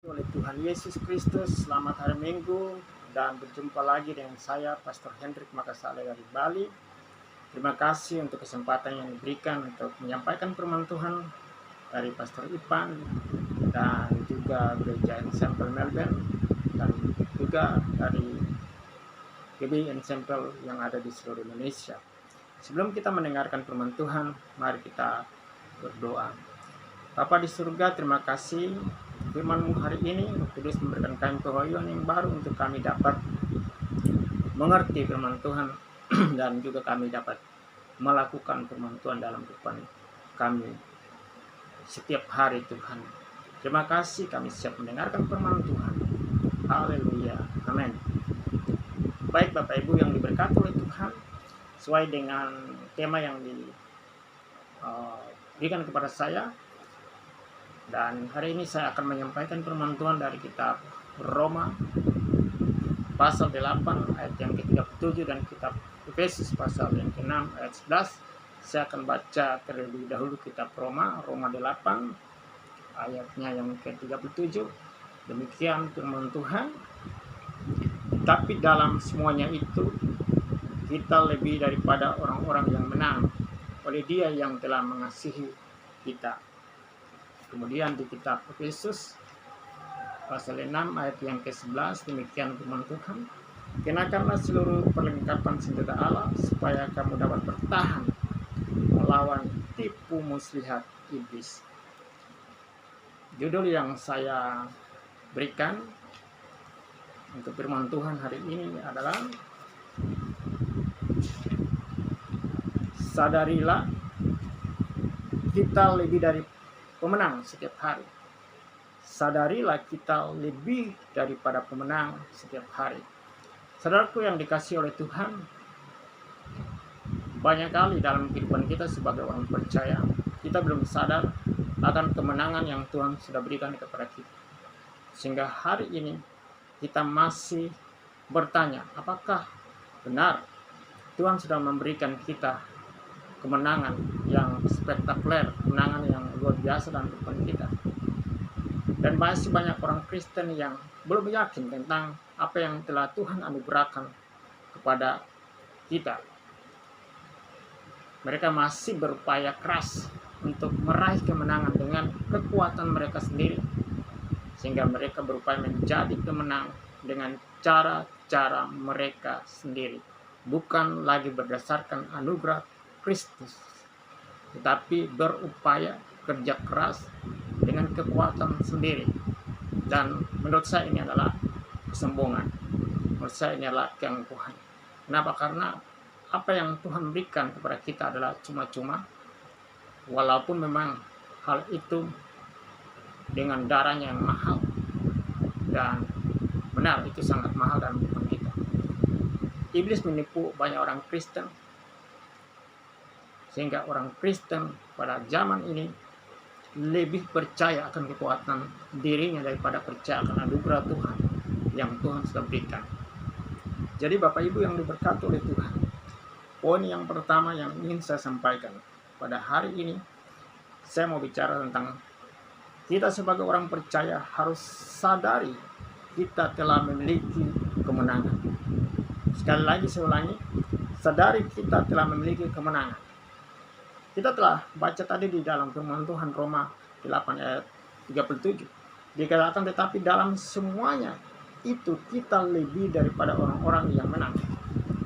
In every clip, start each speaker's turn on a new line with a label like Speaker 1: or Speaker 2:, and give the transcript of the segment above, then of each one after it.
Speaker 1: Oleh Tuhan Yesus Kristus, selamat hari Minggu dan berjumpa lagi dengan saya Pastor Hendrik Makasale dari Bali. Terima kasih untuk kesempatan yang diberikan untuk menyampaikan firman Tuhan dari Pastor Ipan dan juga Gereja Ensemble Melbourne dan juga dari GBI Ensemble yang ada di seluruh Indonesia. Sebelum kita mendengarkan firman Tuhan, mari kita berdoa. Bapa di surga, terima kasih firman-Mu hari ini. Roh Kudus memberikan kami kehoian yang baru untuk kami dapat mengerti firman Tuhan dan juga kami dapat melakukan firman Tuhan dalam kehidupan kami setiap hari, Tuhan. Terima kasih, kami siap mendengarkan firman Tuhan. Haleluya, amin. Baik Bapak Ibu yang diberkati oleh Tuhan, sesuai dengan tema yang diberikan kepada saya, dan hari ini saya akan menyampaikan firman Tuhan dari kitab Roma pasal 8 ayat yang ke-37 dan kitab Efesus pasal yang ke-6 ayat 11. Saya akan baca terlebih dahulu kitab Roma 8 ayatnya yang ke-37. Demikian firman Tuhan. Tapi dalam semuanya itu kita lebih daripada orang-orang yang menang oleh Dia yang telah mengasihi kita. Kemudian di kitab Efesus pasal 6 ayat yang ke-11, demikian firman Tuhan. Kenakanlah seluruh perlengkapan senjata Allah supaya kamu dapat bertahan melawan tipu muslihat iblis. Judul yang saya berikan untuk firman Tuhan hari ini adalah sadarilah kita lebih dari pemenang setiap hari. Sadarilah kita lebih daripada pemenang setiap hari. Saudaraku yang dikasihi oleh Tuhan, banyak kali dalam kehidupan kita sebagai orang percaya, kita belum sadar akan kemenangan yang Tuhan sudah berikan kepada kita. Sehingga hari ini kita masih bertanya, apakah benar Tuhan sudah memberikan kita kemenangan yang spektakuler, kemenangan yang luar biasa dalam kehidupan kita. Dan masih banyak orang Kristen yang belum yakin tentang apa yang telah Tuhan anugerahkan kepada kita. Mereka masih berupaya keras untuk meraih kemenangan dengan kekuatan mereka sendiri, sehingga mereka berupaya menjadi pemenang dengan cara-cara mereka sendiri, bukan lagi berdasarkan anugerah Kristus, tetapi berupaya kerja keras dengan kekuatan sendiri. Dan menurut saya ini adalah kesombongan. Menurut saya ini adalah keangkuhan. Kenapa? Karena apa yang Tuhan berikan kepada kita adalah cuma-cuma, walaupun memang hal itu dengan darahnya yang mahal, dan benar itu sangat mahal dalam kehidupan kita. Iblis menipu banyak orang Kristen, sehingga orang Kristen pada zaman ini lebih percaya akan kekuatan dirinya daripada percaya akan anugerah Tuhan yang Tuhan sudah berikan. Jadi Bapak Ibu yang diberkati oleh Tuhan, poin yang pertama yang ingin saya sampaikan pada hari ini, saya mau bicara tentang kita sebagai orang percaya harus sadari kita telah memiliki kemenangan. Sekali lagi saya ulangi, sadari kita telah memiliki kemenangan. Kita telah baca tadi di dalam firman Tuhan Roma 8 ayat 37. Dikatakan tetapi dalam semuanya itu kita lebih daripada orang-orang yang menang.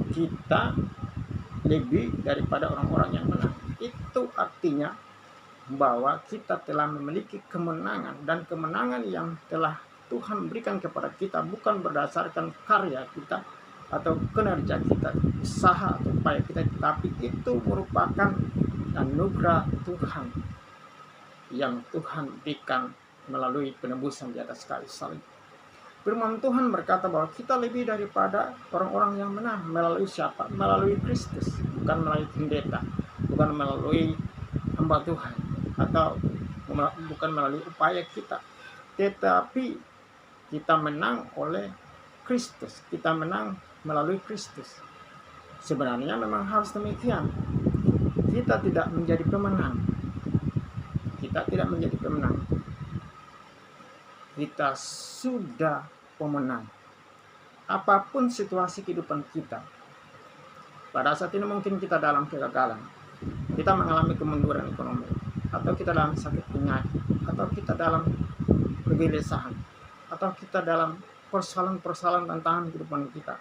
Speaker 1: Kita lebih daripada orang-orang yang menang. Itu artinya bahwa kita telah memiliki kemenangan, dan kemenangan yang telah Tuhan berikan kepada kita bukan berdasarkan karya kita atau kinerja kita, usaha atau upaya kita, tetapi itu merupakan anugerah Tuhan yang Tuhan berikan melalui penebusan di atas kayu salib. Firman Tuhan berkata bahwa kita lebih daripada orang-orang yang menang. Melalui siapa? Melalui Kristus, bukan melalui pendeta, bukan melalui hamba Tuhan, atau bukan melalui upaya kita, tetapi kita menang oleh Kristus. Kita menang melalui Kristus. Sebenarnya memang harus demikian. Kita tidak menjadi pemenang. Kita tidak menjadi pemenang. kita sudah pemenang. Apapun situasi kehidupan kita, pada saat ini mungkin kita dalam kegagalan, kita mengalami kemunduran ekonomi, atau kita dalam sakit penyakit, atau kita dalam kegelisahan, atau kita dalam persoalan-persoalan tantangan kehidupan kita.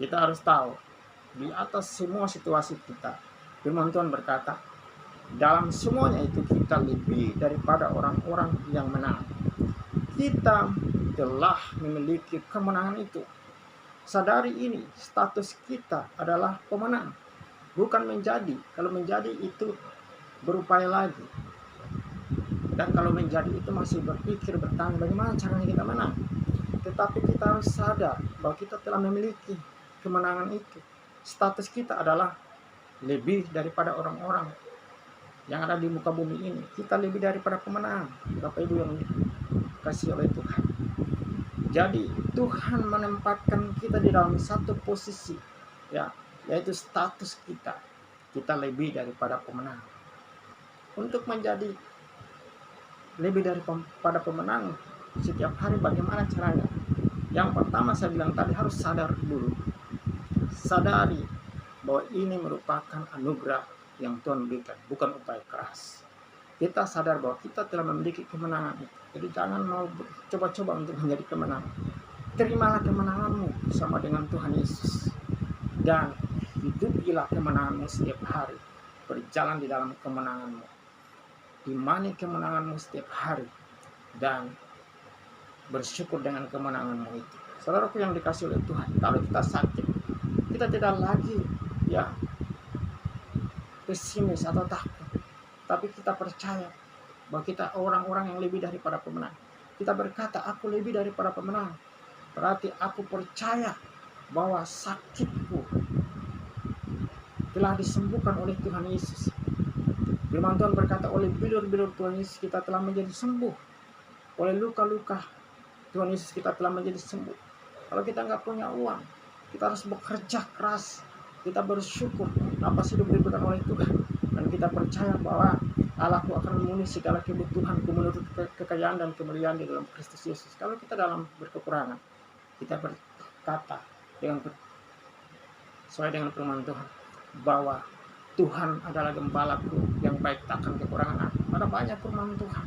Speaker 1: Kita harus tahu, di atas semua situasi kita, firman Tuhan berkata, dalam semuanya itu kita lebih daripada orang-orang yang menang. Kita telah memiliki kemenangan itu. Sadari ini, status kita adalah pemenang, bukan menjadi. Kalau menjadi itu berupaya lagi, dan kalau menjadi itu masih berpikir, bertanya bagaimana caranya kita menang. Tetapi kita harus sadar bahwa kita telah memiliki kemenangan itu. Status kita adalah lebih daripada orang-orang yang ada di muka bumi ini. Kita lebih daripada pemenang, Bapak Ibu yang dikasihi oleh Tuhan. Jadi Tuhan menempatkan kita di dalam satu posisi, ya, yaitu status kita lebih daripada pemenang. Untuk menjadi lebih daripada pemenang setiap hari, bagaimana caranya? Yang pertama saya bilang tadi, harus sadar dulu. Sadari bahwa ini merupakan anugerah yang Tuhan berikan, bukan upaya keras. Kita sadar bahwa kita telah memiliki kemenangan itu. Jadi jangan mau coba-coba untuk menjadi kemenangan. Terimalah kemenanganmu bersama dengan Tuhan Yesus, dan hidupilah kemenanganmu setiap hari. Berjalan di dalam kemenanganmu, imani kemenanganmu setiap hari, dan bersyukur dengan kemenanganmu itu. Saudaraku yang dikasihi oleh Tuhan, kalau kita sakit, kita tidak lagi pesimis atau takut, tapi kita percaya bahwa kita orang-orang yang lebih daripada pemenang. Kita berkata, aku lebih daripada pemenang. Berarti aku percaya bahwa sakitku telah disembuhkan oleh Tuhan Yesus. Firman Tuhan berkata, oleh bilur-bilur Tuhan Yesus kita telah menjadi sembuh. Oleh luka-luka Tuhan Yesus kita telah menjadi sembuh. Kalau kita nggak punya uang, kita harus bekerja keras. Kita bersyukur apa sudah diberikan oleh Tuhan, dan kita percaya bahwa Allahku akan memenuhi segala kebutuhanku menurut kekayaan dan kemuliaan di dalam Kristus Yesus. Kalau kita dalam berkekurangan, kita berkata dengan sesuai dengan firman Tuhan bahwa Tuhan adalah gembalaku yang baik, takkan kekurangan aku. Ada banyak firman Tuhan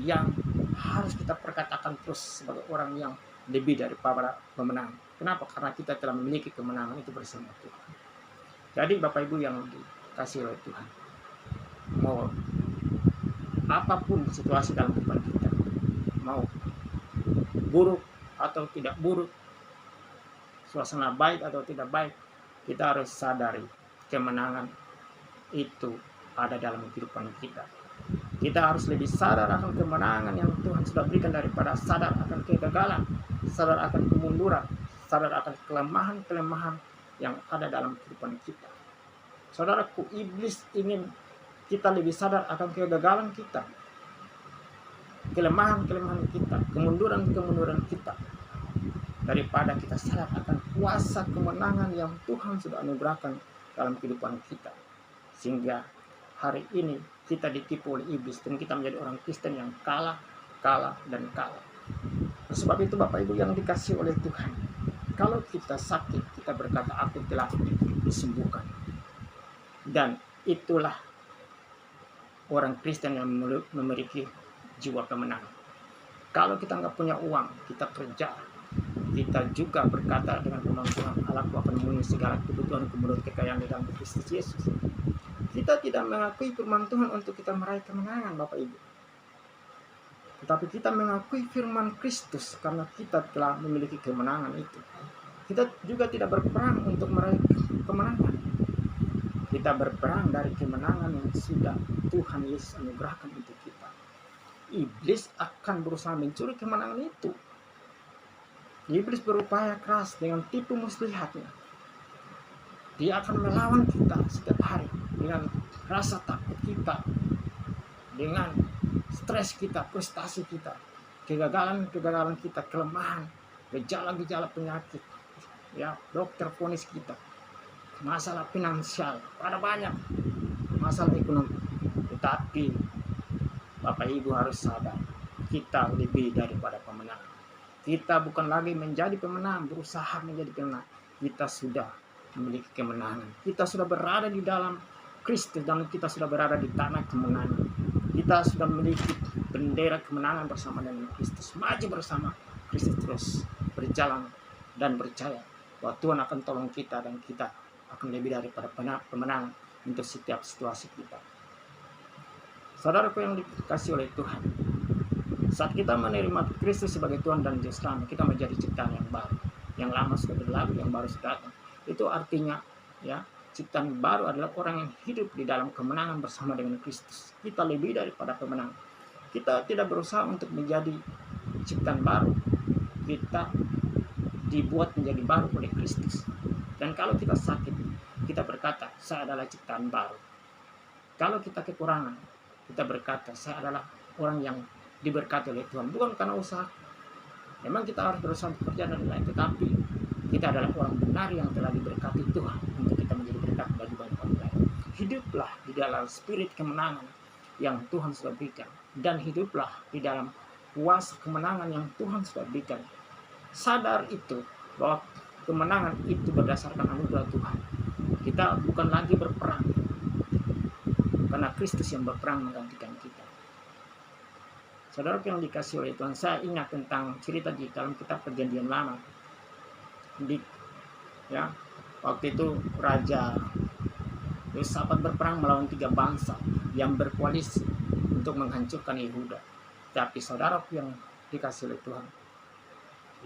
Speaker 1: yang harus kita perkatakan terus sebagai orang yang lebih daripada pemenang. Kenapa? Karena kita telah memiliki kemenangan itu bersama Tuhan. Jadi Bapak Ibu yang dikasihi oleh Tuhan, mau apapun situasi dalam kehidupan kita, mau buruk atau tidak buruk, suasana baik atau tidak baik, kita harus sadari kemenangan itu ada dalam kehidupan kita. Kita harus lebih sadar akan kemenangan yang Tuhan sudah berikan daripada sadar akan kegagalan, sadar akan kemunduran, sadar akan kelemahan-kelemahan yang ada dalam kehidupan kita. Saudaraku, iblis ingin kita lebih sadar akan kegagalan kita, kelemahan-kelemahan kita, kemunduran-kemunduran kita, daripada kita sadar akan kuasa kemenangan yang Tuhan sudah anugerahkan dalam kehidupan kita. Sehingga hari ini kita ditipu oleh iblis dan kita menjadi orang Kristen yang kalah. Sebab itu Bapak Ibu yang dikasihi oleh Tuhan, kalau kita sakit, kita berkata, aku telah disembuhkan. Dan itulah orang Kristen yang memiliki jiwa kemenangan. Kalau kita nggak punya uang, kita kerja, kita juga berkata dengan firman Tuhan, Allahku akan memenuhi segala kebutuhan menurut kekayaan di dalam Kristus Yesus. Kita tidak mengakui firman Tuhan untuk kita meraih kemenangan, Bapak Ibu. Tetapi kita mengakui firman Kristus karena kita telah memiliki kemenangan itu. Kita juga tidak berperang untuk meraih kemenangan. Kita berperang dari kemenangan yang sudah Tuhan Yesus anugerahkan untuk kita. Iblis akan berusaha mencuri kemenangan itu. Iblis berupaya keras dengan tipu muslihatnya. Dia akan melawan kita setiap hari dengan rasa takut kita, dengan stres kita, frustasi kita, kegagalan kita, kelemahan, gejala-gejala penyakit, ya, dokter vonis kita, masalah finansial, ada banyak masalah ekonomi. Tetapi Bapak Ibu harus sadar kita lebih daripada pemenang. Kita bukan lagi menjadi pemenang, berusaha menjadi pemenang. Kita sudah memiliki kemenangan. Kita sudah berada di dalam Kristus dan kita sudah berada di tanah kemenangan. Kita sudah memiliki bendera kemenangan bersama dengan Kristus. Maju bersama Kristus terus berjalan dan percaya bahwa Tuhan akan tolong kita dan kita akan lebih daripada pemenang untuk setiap situasi kita. Saudaraku yang dikasihi oleh Tuhan, saat kita menerima Kristus sebagai Tuhan dan Juru Selamat, kita menjadi ciptaan yang baru. Yang lama sudah berlalu, yang baru sudah datang. Itu artinya, ya, ciptaan baru adalah orang yang hidup di dalam kemenangan bersama dengan Kristus. Kita lebih daripada pemenang. Kita tidak berusaha untuk menjadi ciptaan baru. Kita dibuat menjadi baru oleh Kristus. Dan kalau kita sakit, kita berkata, saya adalah ciptaan baru. Kalau kita kekurangan, kita berkata, saya adalah orang yang diberkati oleh Tuhan, bukan karena usaha. Memang kita harus berusaha bekerja dan lain, tetapi kita adalah orang benar yang telah diberkati Tuhan untuk kita menjadi berkat bagi banyak orang lain. Hiduplah di dalam spirit kemenangan yang Tuhan sudah berikan, dan hiduplah di dalam kuasa kemenangan yang Tuhan sudah berikan. Sadar itu bahwa kemenangan itu berdasarkan anugerah Tuhan. Kita bukan lagi berperang, karena Kristus yang berperang menggantikan kita. Saudara yang dikasihi oleh Tuhan, saya ingat tentang cerita di dalam kitab Perjanjian Lama. Waktu itu Raja Yosafat berperang melawan 3 bangsa yang berkoalisi untuk menghancurkan Yehuda. Tapi saudara yang dikasihi oleh Tuhan,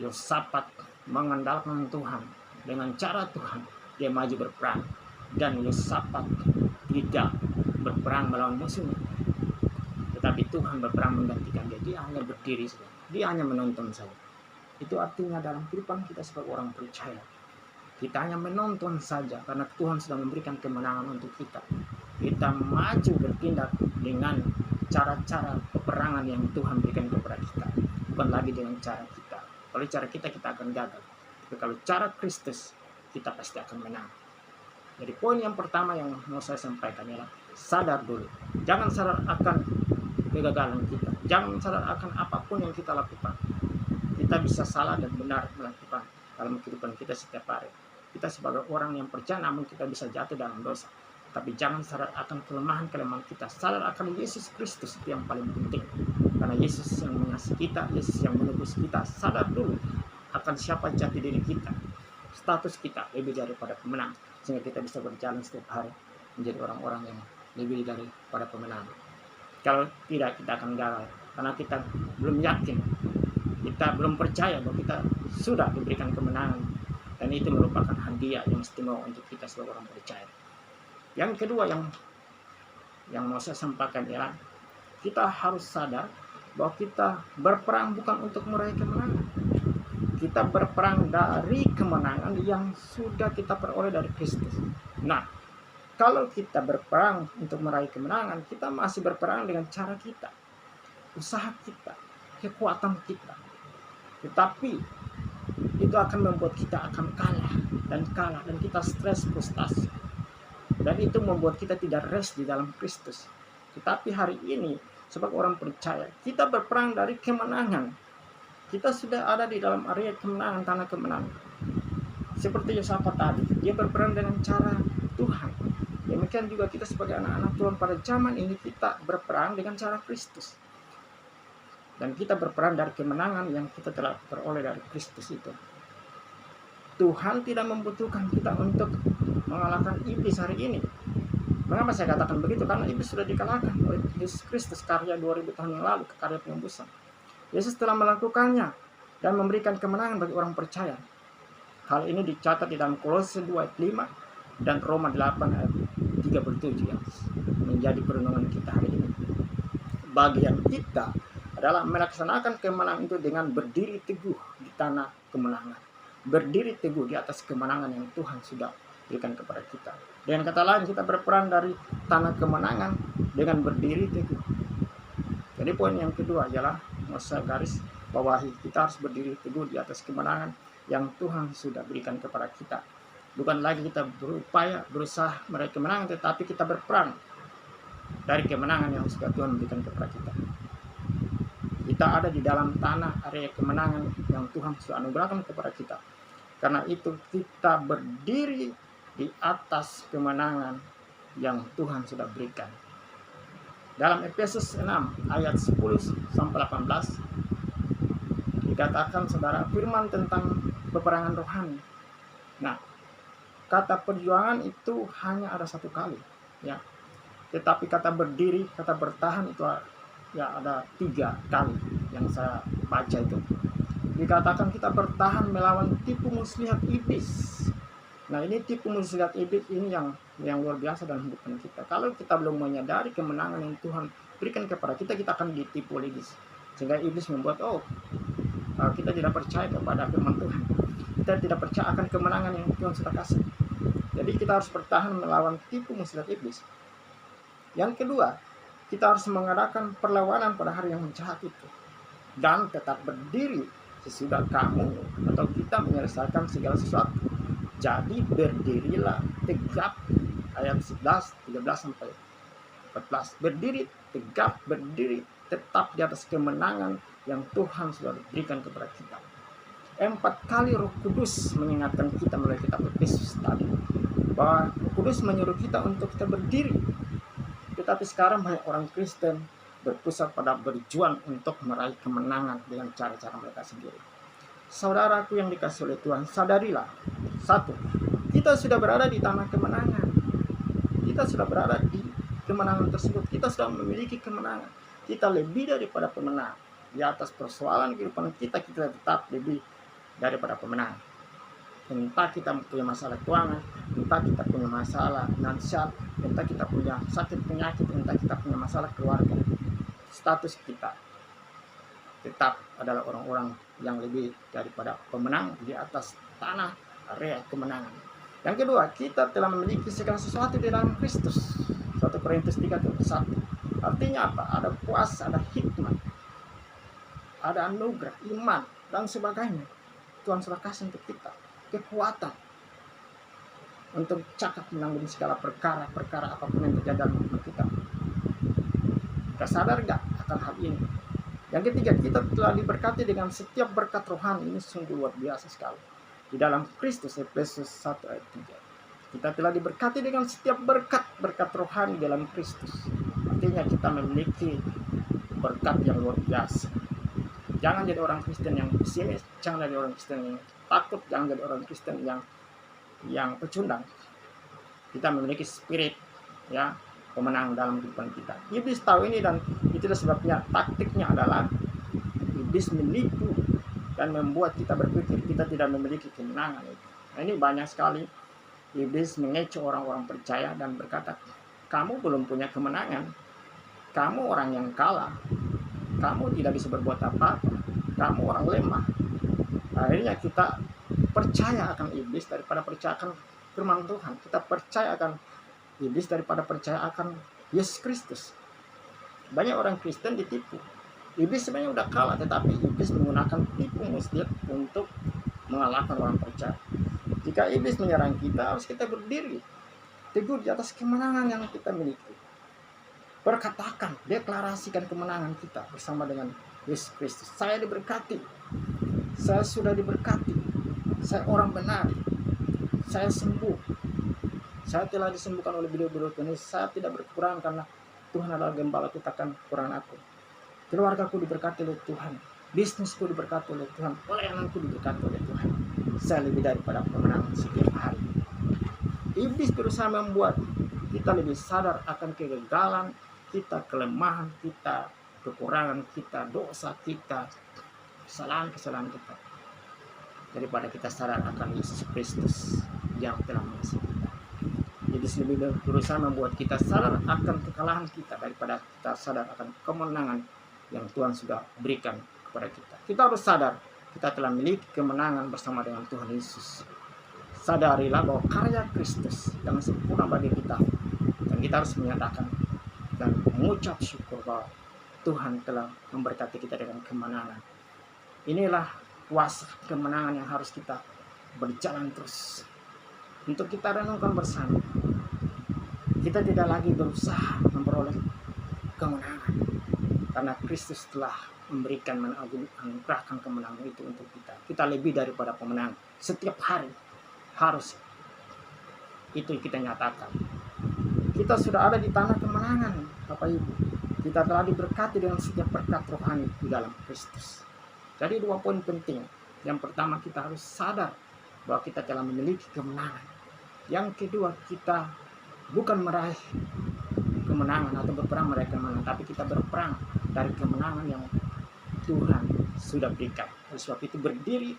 Speaker 1: Yosafat mengandalkan Tuhan. Dengan cara Tuhan, dia maju berperang. Dan Yosafat tidak berperang melawan musuhnya, tetapi Tuhan berperang menggantikan dia. Dia hanya berdiri saja, dia hanya menonton saja. Itu artinya dalam kehidupan kita sebagai orang percaya, kita hanya menonton saja karena Tuhan sudah memberikan kemenangan untuk kita. Kita maju bertindak dengan cara-cara peperangan yang Tuhan berikan kepada kita, bukan lagi dengan cara kita. Kalau cara kita akan gagal, tapi kalau cara Kristus, kita pasti akan menang. Jadi poin yang pertama yang mau saya sampaikan ialah sadar dulu. Jangan sadar akan kegagalan kita. Jangan sadar akan apapun yang kita lakukan. Kita bisa salah dan benar melakukan dalam kehidupan kita setiap hari. Kita sebagai orang yang percaya, namun kita bisa jatuh dalam dosa. Tapi jangan sadar akan kelemahan-kelemahan kita. Sadar akan Yesus Kristus, itu yang paling penting. Karena Yesus yang mengasihi kita, Yesus yang menebus kita. Sadar dulu akan siapa jati diri kita. Status kita lebih daripada pemenang. Sehingga kita bisa berjalan setiap hari menjadi orang-orang yang lebih daripada pemenang. Kalau tidak, kita akan gagal. Karena kita belum yakin, kita belum percaya bahwa kita sudah diberikan kemenangan. Dan itu merupakan hadiah yang istimewa untuk kita sebagai orang percaya. Yang kedua yang mau saya sampaikan ialah kita harus sadar bahwa kita berperang bukan untuk meraih kemenangan. Kita berperang dari kemenangan yang sudah kita peroleh dari Kristus. Nah, kalau kita berperang untuk meraih kemenangan, kita masih berperang dengan cara kita, usaha kita, kekuatan kita. Tetapi itu akan membuat kita akan kalah dan kita stres, frustasi. Dan itu membuat kita tidak rest di dalam Kristus. Tetapi hari ini sebagai orang percaya, kita berperang dari kemenangan. Kita sudah ada di dalam area kemenangan, tanah kemenangan. Seperti Yosafat tadi, dia berperang dengan cara Tuhan. Demikian juga kita sebagai anak-anak Tuhan pada zaman ini, kita berperang dengan cara Kristus. Dan kita berperang dari kemenangan yang kita telah peroleh dari Kristus itu. Tuhan tidak membutuhkan kita untuk mengalahkan iblis hari ini. Mengapa saya katakan begitu? Karena iblis sudah dikalahkan oleh Yesus Kristus, karya 2000 tahun yang lalu, karya penembusan. Yesus telah melakukannya dan memberikan kemenangan bagi orang percaya. Hal ini dicatat di dalam Kolose 2 ayat 5 dan Roma 8 ayat 37 yang menjadi perenungan kita hari ini. Bagian kita adalah melaksanakan kemenangan itu dengan berdiri teguh di tanah kemenangan. Berdiri teguh di atas kemenangan yang Tuhan sudah berikan kepada kita. Dengan kata lain, kita berperang dari tanah kemenangan dengan berdiri teguh. Jadi poin yang kedua ialah masa garis bawahi, kita harus berdiri teguh di atas kemenangan yang Tuhan sudah berikan kepada kita. Bukan lagi kita berupaya berusaha meraih kemenangan, tetapi kita berperang dari kemenangan yang sudah Tuhan berikan kepada kita. Itu Kita ada di dalam tanah area kemenangan yang Tuhan sudah anugerahkan kepada kita. Karena itu kita berdiri di atas kemenangan yang Tuhan sudah berikan. Dalam Efesus 6 ayat 10 sampai 18 dikatakan, saudara, firman tentang peperangan rohani. Nah, kata perjuangan itu hanya ada satu kali, ya. Tetapi kata berdiri, kata bertahan itu ya ada 3 kali yang saya baca itu. Dikatakan kita bertahan melawan tipu muslihat iblis. Nah, ini tipu muslihat iblis ini yang luar biasa dalam hidup kita. Kalau kita belum menyadari kemenangan yang Tuhan berikan kepada kita, kita akan ditipu oleh iblis. Sehingga iblis membuat kita tidak percaya kepada firman Tuhan. Kita tidak percaya akan kemenangan yang Tuhan sudah kasih. Jadi kita harus bertahan melawan tipu muslihat iblis. Yang kedua, kita harus mengadakan perlawanan pada hari yang jahat itu. Dan tetap berdiri sesudah kamu atau kita menyelesaikan segala sesuatu. Jadi berdirilah tegap, ayat 11, 13 sampai 14. Berdiri tegap, berdiri tetap di atas kemenangan yang Tuhan sudah berikan kepada kita. 4 kali Roh Kudus mengingatkan kita melalui kitab Efesus tadi, bahwa Roh Kudus menyuruh kita untuk kita berdiri. Tetapi sekarang banyak orang Kristen berpusat pada berjuang untuk meraih kemenangan dengan cara-cara mereka sendiri. Saudaraku yang dikasihi oleh Tuhan, sadarilah, 1, kita sudah berada di tanah kemenangan. Kita sudah berada di kemenangan tersebut. Kita sudah memiliki kemenangan. Kita lebih daripada pemenang. Di atas persoalan kehidupan kita tetap lebih daripada pemenang. Entah kita punya masalah keuangan, entah kita punya masalah finansial, entah kita punya sakit penyakit, entah kita punya masalah keluarga, status kita tetap adalah orang-orang yang lebih daripada pemenang di atas tanah area kemenangan. Yang kedua, kita telah memiliki segala sesuatu di dalam Kristus. 1 Korintus 3:1. Artinya apa? Ada kuasa, ada hikmat, ada anugerah, iman, dan sebagainya. Tuhan sudah kasih untuk kita kekuatan untuk cakap menanggung segala perkara apapun yang terjadi dalam hidup kita. Kita sadar gak akan hal ini? Yang ketiga, kita telah diberkati dengan setiap berkat rohani. Ini sungguh luar biasa sekali. Di dalam Kristus, Efesus 1 ayat 3. Kita telah diberkati dengan setiap berkat rohani dalam Kristus. Artinya kita memiliki berkat yang luar biasa. Jangan jadi orang Kristen yang pesimis, jangan jadi orang Kristen yang takut, jangan jadi orang Kristen yang pecundang. Kita memiliki spirit, ya, pemenang dalam kehidupan kita. Iblis tahu ini, dan itulah sebabnya taktiknya adalah iblis menipu dan membuat kita berpikir kita tidak memiliki kemenangan. Nah, ini banyak sekali iblis mengecoh orang-orang percaya dan berkata, kamu belum punya kemenangan, kamu orang yang kalah, kamu tidak bisa berbuat apa-apa, kamu orang lemah. Akhirnya kita percaya akan iblis daripada percaya akan firman Tuhan. Kita percaya akan iblis daripada percaya akan Yesus Kristus. Banyak orang Kristen ditipu. Iblis sebenarnya udah kalah, tetapi iblis menggunakan tipu muslihat untuk mengalahkan orang percaya. Jika iblis menyerang kita, harus kita berdiri teguh di atas kemenangan yang kita miliki. Berkatakan, deklarasikan kemenangan kita bersama dengan Yesus Kristus. Saya diberkati, saya sudah diberkati, saya orang benar, saya sembuh, saya telah disembuhkan oleh beliau-beliau Tuhan. Saya tidak berkekurangan karena Tuhan adalah gembala, kita akan kekurangan aku. Keluargaku diberkati oleh Tuhan, bisnisku diberkati oleh Tuhan, pelayananku diberkati oleh Tuhan. Saya lebih daripada pemenang setiap hari. Iblis berusaha membuat kita lebih sadar akan kegagalan kita, kelemahan kita, kekurangan kita, dosa kita, kesalahan-kesalahan kita, daripada kita sadar akan Yesus Kristus yang telah mengasihi kita. Jadi lebih berusaha membuat kita sadar akan kekalahan kita daripada kita sadar akan kemenangan yang Tuhan sudah berikan kepada kita. Kita harus sadar kita telah memiliki kemenangan bersama dengan Tuhan Yesus. Sadarilah bahwa karya Kristus yang sempurna bagi kita, dan kita harus menyatakan dan mengucap syukur bahwa Tuhan telah memberkati kita dengan kemenangan. Inilah kuasa kemenangan yang harus kita berjalan terus untuk kita renungkan bersama. Kita tidak lagi berusaha memperoleh kemenangan, karena Kristus telah memberikan menganugerahkan kemenangan itu untuk kita. Kita lebih daripada pemenang. Setiap hari harus itu kita nyatakan. Kita sudah ada di tanah kemenangan, Bapak Ibu. Kita telah diberkati dengan setiap berkat rohani di dalam Kristus. Jadi 2 poin penting. Yang pertama, kita harus sadar bahwa kita telah memiliki kemenangan. Yang kedua, kita bukan meraih kemenangan atau berperang meraih kemenangan, tapi kita berperang dari kemenangan yang Tuhan sudah berikan. Oleh sebab itu berdiri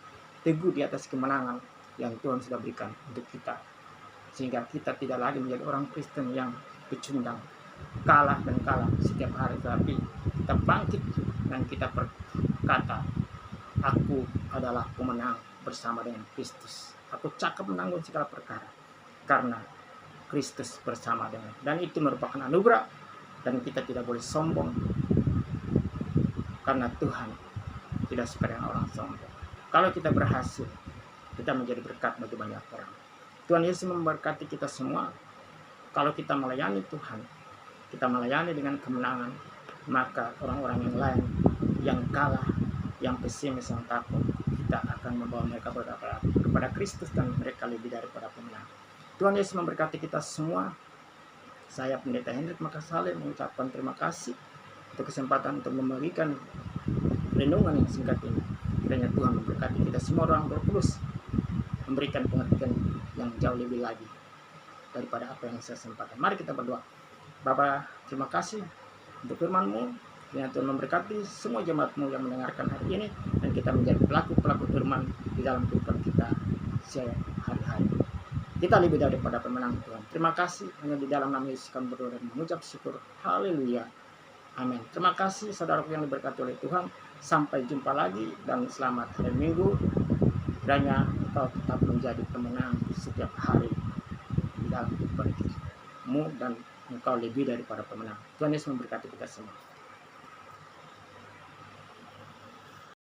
Speaker 1: teguh di atas kemenangan yang Tuhan sudah berikan untuk kita. Sehingga kita tidak lagi menjadi orang Kristen yang pecundang, kalah dan kalah setiap hari, tapi kita bangkit dan kita berkata, aku adalah pemenang bersama dengan Kristus. Aku cakap menanggung segala perkara karena Kristus bersama dengan. Dan itu merupakan anugerah, dan kita tidak boleh sombong karena Tuhan tidak suka dengan orang sombong. Kalau kita berhasil, kita menjadi berkat bagi banyak orang. Tuhan Yesus memberkati kita semua. Kalau kita melayani Tuhan, kita melayani dengan kemenangan, maka orang-orang yang lain yang kalah, yang pesimis, yang takut, kita akan membawa mereka kepada Kristus, dan mereka lebih daripada pemenang. Tuhan Yesus memberkati kita semua. Saya Pendeta Hendrik Makassale mengucapkan terima kasih untuk kesempatan untuk memberikan renungan yang singkat ini. Kiranya Tuhan memberkati kita semua orang berkulus, memberikan pengertian yang jauh lebih lagi daripada apa yang saya sampaikan. Mari kita berdoa. Bapa, terima kasih untuk firman-Mu. Kiranya Tuhan memberkati semua jemaat-Mu yang mendengarkan hari ini, dan kita menjadi pelaku-pelaku firman di dalam kehidupan kita sehari-hari. Kita lebih daripada pemenang, Tuhan. Terima kasih. Hanya di dalam nama Yesus kami berdoa dan mengucap syukur. Haleluya. Amin. Terima kasih saudaraku yang diberkati oleh Tuhan. Sampai jumpa lagi dan selamat hari Minggu. Kiranya engkau tetap menjadi pemenang setiap hari di dalam kehidupanmu, dan engkau lebih daripada pemenang. Tuhan Yesus memberkati kita semua.